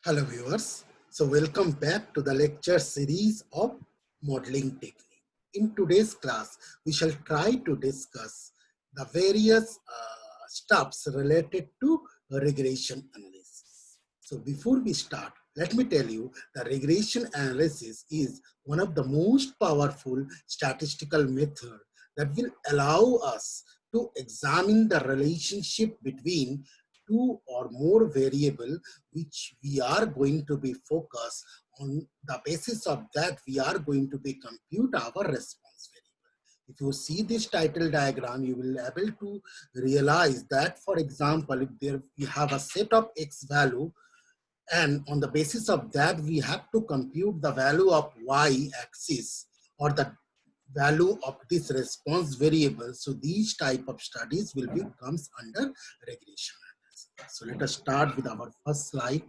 Hello viewers. So welcome back to the lecture series of modeling technique. In today's class, we shall try to discuss the various steps related to regression analysis. So before we start, let me tell you the regression analysis is one of the most powerful statistical method that will allow us to examine the relationship between two or more variable which we are going to be focused on. The basis of that we are going to be compute our response variable. If you see this title diagram, you will able to realize that, for example, if there we have a set of x value, and on the basis of that we have to compute the value of y axis or the value of this response variable. So these type of studies will be comes under regression analysis. So let us start with our first slide.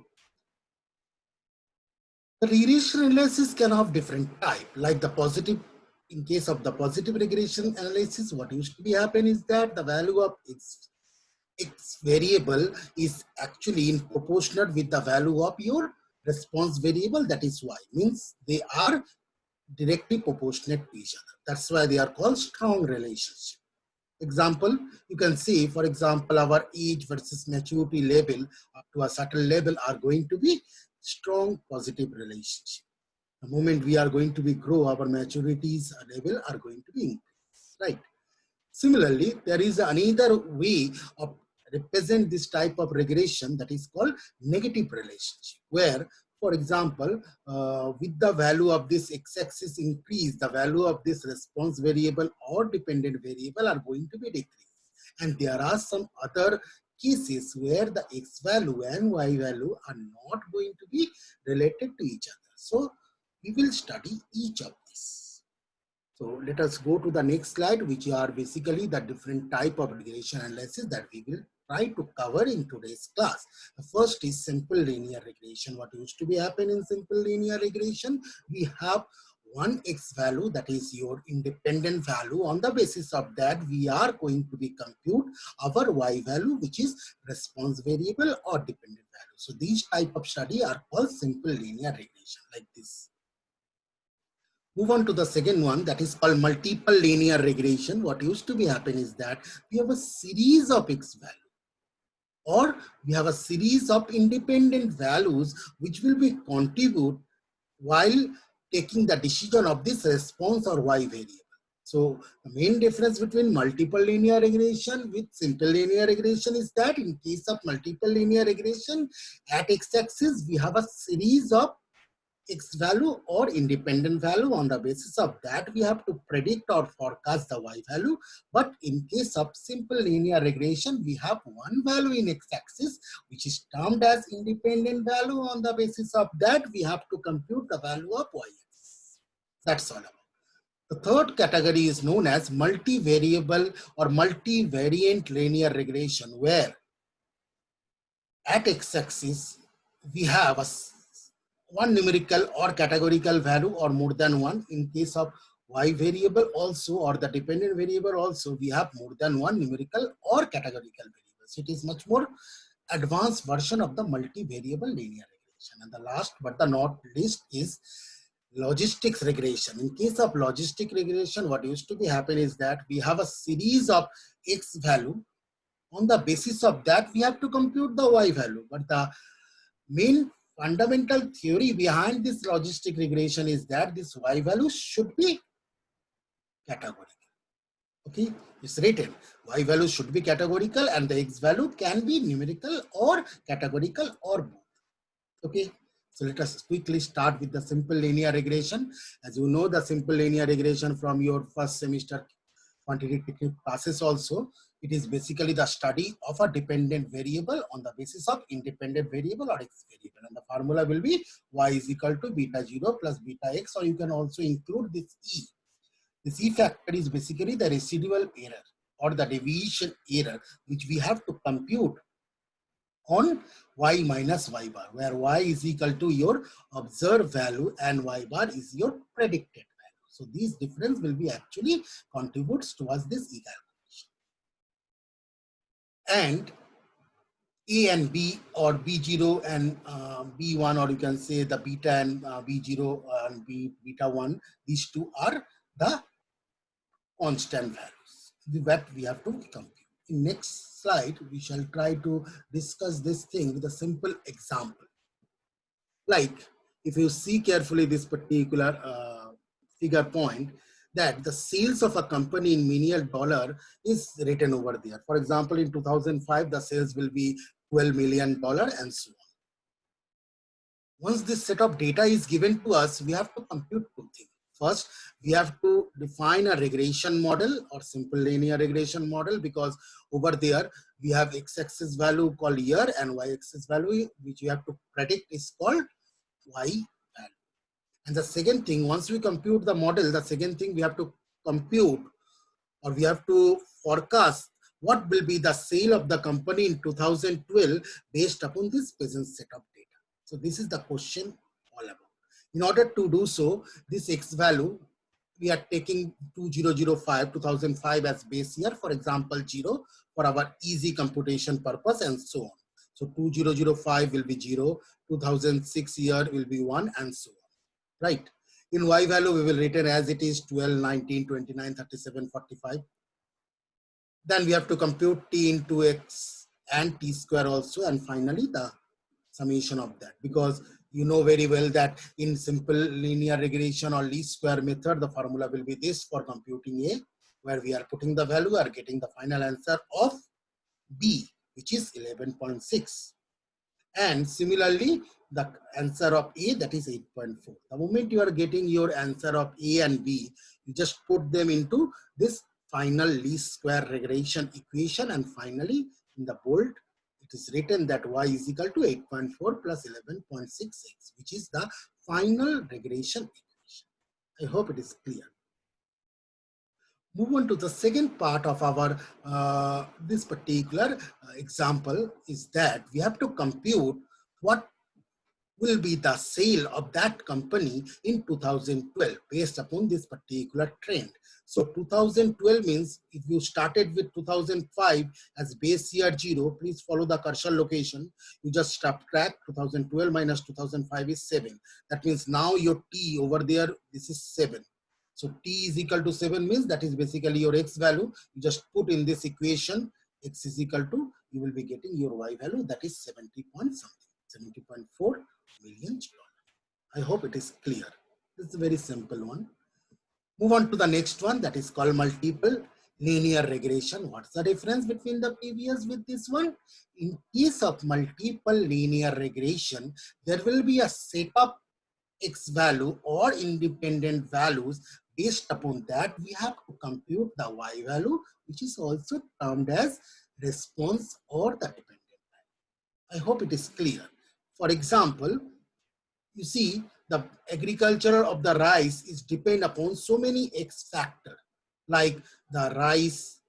The regression analysis can have different type, like the positive. In case of the positive regression analysis, what used to be happen is that the value of x variable is actually in proportional with the value of your response variable, that is y. Means they are directly proportionate to each other. That's why they are called strong relationship. Example, you can see, for example, our age versus maturity level up to a certain level are going to be strong positive relationship. The moment we are going to be grow, our maturities level are going to be increased, right? Similarly, there is another way of represent this type of regression, that is called negative relationship, where, for example, with the value of this x-axis increase, the value of this response variable or dependent variable are going to be decreased. And there are some other cases where the x value and y value are not going to be related to each other. So we will study each of these. So let us go to the next slide, which are basically the different type of regression analysis that we will try to cover in today's class. The first is simple linear regression. What used to be happen in simple linear regression? We have one x value, that is your independent value. On the basis of that, we are going to be compute our y value, which is response variable or dependent value. So these type of study are called simple linear regression, like this. Move on to the second one, that is called multiple linear regression. What used to be happen is that we have a series of x value, or we have a series of independent values which will be contribute while taking the decision of this response or y variable. So the main difference between multiple linear regression with simple linear regression is that in case of multiple linear regression, at x-axis we have a series of x value or independent value. On the basis of that, we have to predict or forecast the y value. But in case of simple linear regression, we have one value in x-axis which is termed as independent value. On the basis of that, we have to compute the value of y-axis. That's all about. The third category is known as multivariable or multivariant linear regression, where at x-axis we have a one numerical or categorical value or more than one. In case of y variable also, or the dependent variable also, we have more than one numerical or categorical variables. It is much more advanced version of the multivariable linear regression. And the last but the not least is logistics regression. In case of logistic regression, what used to be happen is that we have a series of x value. On the basis of that, we have to compute the y value. But the main fundamental theory behind this logistic regression is that this y value should be categorical. Okay, it's written y value should be categorical and the x value can be numerical or categorical or both. Okay, so let us quickly start with the simple linear regression. As you know, the simple linear regression from your first semester quantitative technique classes also, it is basically the study of a dependent variable on the basis of independent variable or x variable, and the formula will be y is equal to beta 0 plus beta x, or you can also include this e. This e factor is basically the residual error or the deviation error which we have to compute on y minus y bar, where y is equal to your observed value and y bar is your predicted value. So these difference will be actually contributes towards this e calculation. And a and b, or b0 and B1, or you can say the beta and B0 and beta 1, these two are the constant values that we have to compute. In next slide, we shall try to discuss this thing with a simple example. Like, if you see carefully this particular figure point, that the sales of a company in million dollar is written over there. For example, in 2005, the sales will be $12 million and so on. Once this set of data is given to us, we have to compute two things. First, we have to define a regression model or simple linear regression model, because over there we have x-axis value called year and y-axis value which we have to predict is called y value. And the second thing, once we compute the model, the second thing we have to compute, or we have to forecast what will be the sale of the company in 2012 based upon this present set of data. So this is the question all about. In order to do so, this x value, we are taking 2005 as base year, for example 0, for our easy computation purpose and so on. So 2005 will be 0, 2006 year will be 1 and so on, right? In y value, we will return as it is 12, 19, 29, 37, 45. Then we have to compute t into x and t square also, and finally the summation of that, because you know very well that in simple linear regression or least square method, the formula will be this for computing A, where we are putting the value, are getting the final answer of B, which is 11.6. And similarly, the answer of A, that is 8.4. The moment you are getting your answer of A and B, you just put them into this final least square regression equation, and finally in the bold it is written that y is equal to 8.4 plus 11.6x, which is the final regression equation. I hope it is clear. Move on to the second part of our this particular example, is that we have to compute what will be the sale of that company in 2012 based upon this particular trend. So 2012 means if you started with 2005 as base year 0, please follow the cursor location. You just subtract 2012 minus 2005 is 7. That means now your t over there, this is 7. So t is equal to 7 means that is basically your x value. You just put in this equation, x is equal to, you will be getting your y value, that is 70 point something, 70.4 million dollars. I hope it is clear. This is a very simple one. Move on to the next one, that is called multiple linear regression. What's the difference between the previous with this one? In case of multiple linear regression, there will be a set of x value or independent values. Based upon that, we have to compute the y value, which is also termed as response or the dependent value. I hope it is clear. For example, you see the agriculture of the rice is depend upon so many x factor, like the rice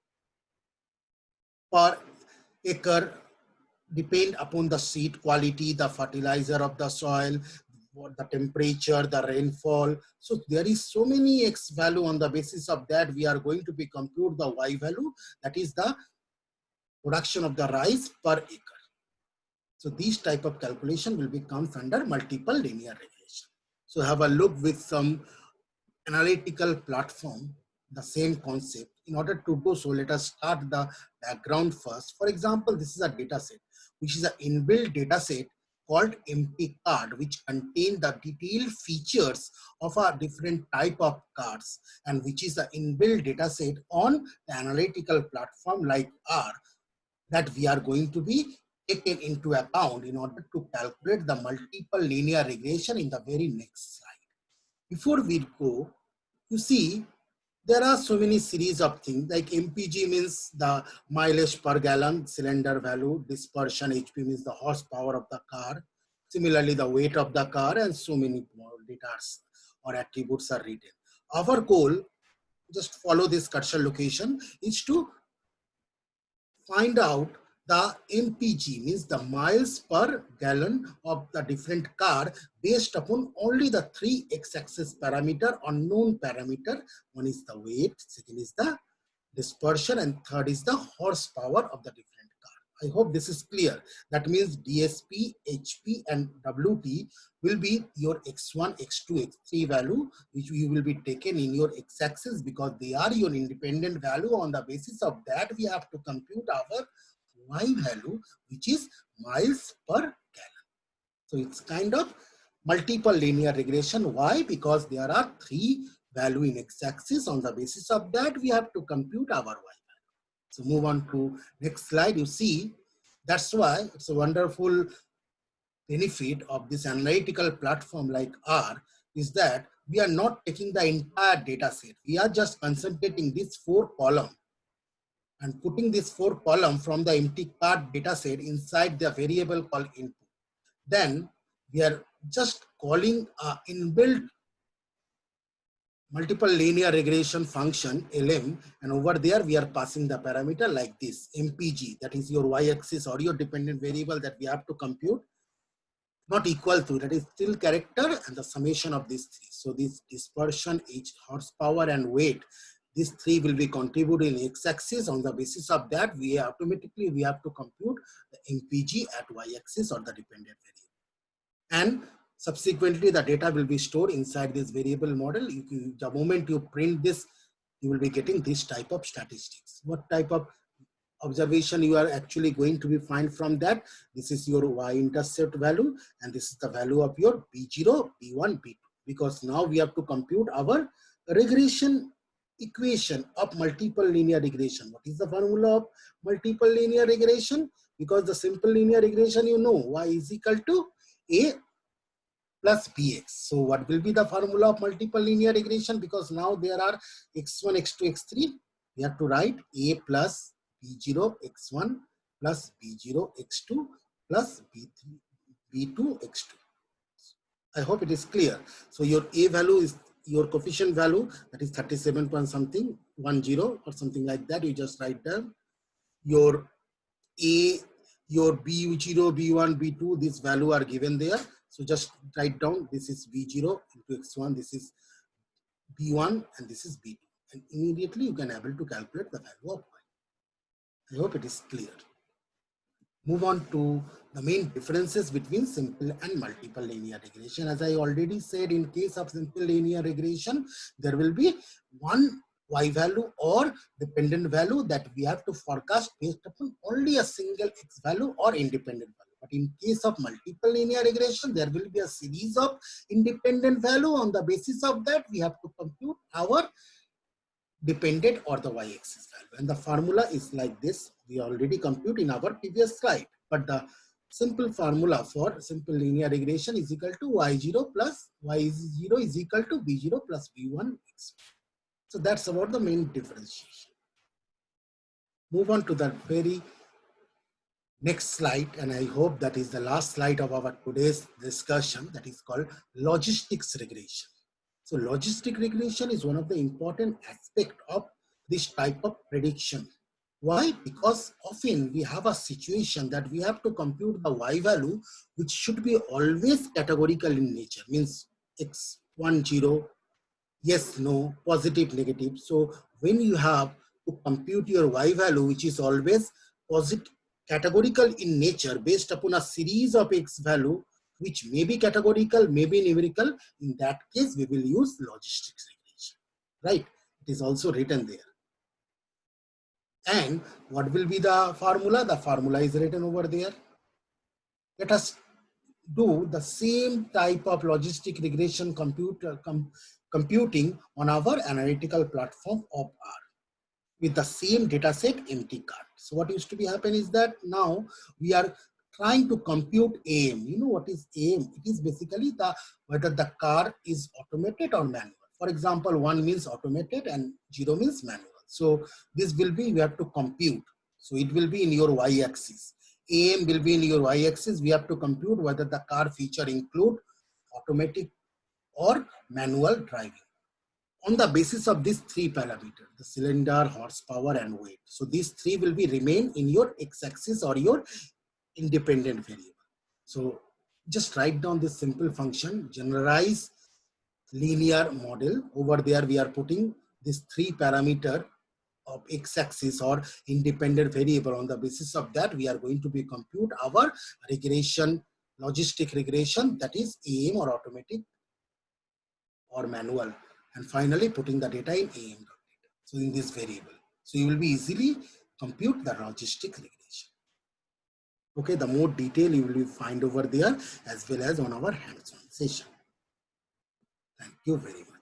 per acre depend upon the seed quality, the fertilizer of the soil, the temperature, the rainfall. So there is so many x value. On the basis of that, we are going to be compute the y value, that is the production of the rice per acre. So these type of calculation will become under multiple linear regression. So have a look with some analytical platform, the same concept. In order to do so, let us start the background first. For example, this is a data set, which is an inbuilt data set called MP card, which contain the detailed features of a different type of cards, and which is an inbuilt data set on the analytical platform like R, that we are going to be taken into account in order to calculate the multiple linear regression in the very next slide. Before we go, you see, there are so many series of things, like MPG means the mileage per gallon, cylinder value, dispersion, HP means the horsepower of the car, similarly the weight of the car, and so many more data or attributes are written. Our goal, just follow this cursor location, is to find out the MPG, means the miles per gallon of the different car, based upon only the three x-axis parameter or known parameter. One is the weight, second is the dispersion, and third is the horsepower of the different car. I hope this is clear. That means DSP, HP and WT will be your X1, X2, X3 value, which you will be taken in your X-axis because they are your independent value. On the basis of that, we have to compute our Y value, which is miles per gallon. So it's kind of multiple linear regression. Why? Because there are 3 value in X-axis. On the basis of that, we have to compute our Y value. So move on to next slide. You see, that's why it's a wonderful benefit of this analytical platform like R is that we are not taking the entire data set. We are just concentrating this 4 column and putting this 4 column from the empty card data set inside the variable called input. Then we are just calling inbuilt multiple linear regression function LM, and over there we are passing the parameter like this MPG, that is your y-axis or your dependent variable that we have to compute, not equal to, that is still character and the summation of these 3. So this dispersion, each horsepower and weight, these 3 will be contributed in x-axis. On the basis of that, we automatically we have to compute the MPG at y-axis or the dependent variable. And subsequently, the data will be stored inside this variable model. The moment you print this, you will be getting this type of statistics. What type of observation you are actually going to be find from that? This is your y-intercept value, and this is the value of your B0, B1, B2. Because now we have to compute our regression equation of multiple linear regression. What is the formula of multiple linear regression? Because the simple linear regression, you know, y is equal to A plus bx. So what will be the formula of multiple linear regression? Because now there are x1, x2, x3. We have to write A plus b0 x1 plus b0 x2 plus b3 b2 x2. I hope it is clear. So your A value is your coefficient value, that is 37 point something 10 or something like that. You just write down your A, your B0, B1, B2, this value are given there. So just write down, this is B0 into X1, this is B1, and this is B2. And immediately you can able to calculate the value of Y. I hope it is clear. Move on to the main differences between simple and multiple linear regression. As I already said, in case of simple linear regression, there will be one Y value or dependent value that we have to forecast based upon only a single X value or independent value. But in case of multiple linear regression, there will be a series of independent value. On the basis of that, we have to compute our dependent or the y-axis value. And the formula is like this. We already compute in our previous slide. But the simple formula for simple linear regression is equal to y0 plus y0 is equal to b0 plus b1. So that's about the main differentiation. Move on to the very next slide, and I hope that is the last slide of our today's discussion, that is called logistics regression. So logistic regression is one of the important aspects of this type of prediction. Why? Because often we have a situation that we have to compute the y value, which should be always categorical in nature, means x, 1, 0, yes, no, positive, negative. So when you have to compute your y value, which is always positive, categorical in nature based upon a series of x value, which may be categorical, may be numerical, in that case we will use logistics regression, right? It is also written there. And what will be the formula? The formula is written over there. Let us do the same type of logistic regression computing on our analytical platform of R with the same data set empty card. So what used to be happen is that now we are trying to compute AM. You know what is AM? It is basically the whether the car is automated or manual. For example, 1 means automated and 0 means manual. So this will be, we have to compute. So it will be in your y-axis. AM will be in your y-axis. We have to compute whether the car feature include automatic or manual driving. On the basis of these 3 parameters, the cylinder, horsepower, and weight. So these 3 will be remain in your x-axis or your independent variable. So just write down this simple function, generalize linear model. Over there we are putting this 3 parameter of x-axis or independent variable. On the basis of that, we are going to be compute our regression, logistic regression, that is AM or automatic or manual, and finally putting the data in AM. So in this variable, so you will be easily compute the logistic regression. Okay, the more detail you will find over there as well as on our hands-on session. Thank you very much.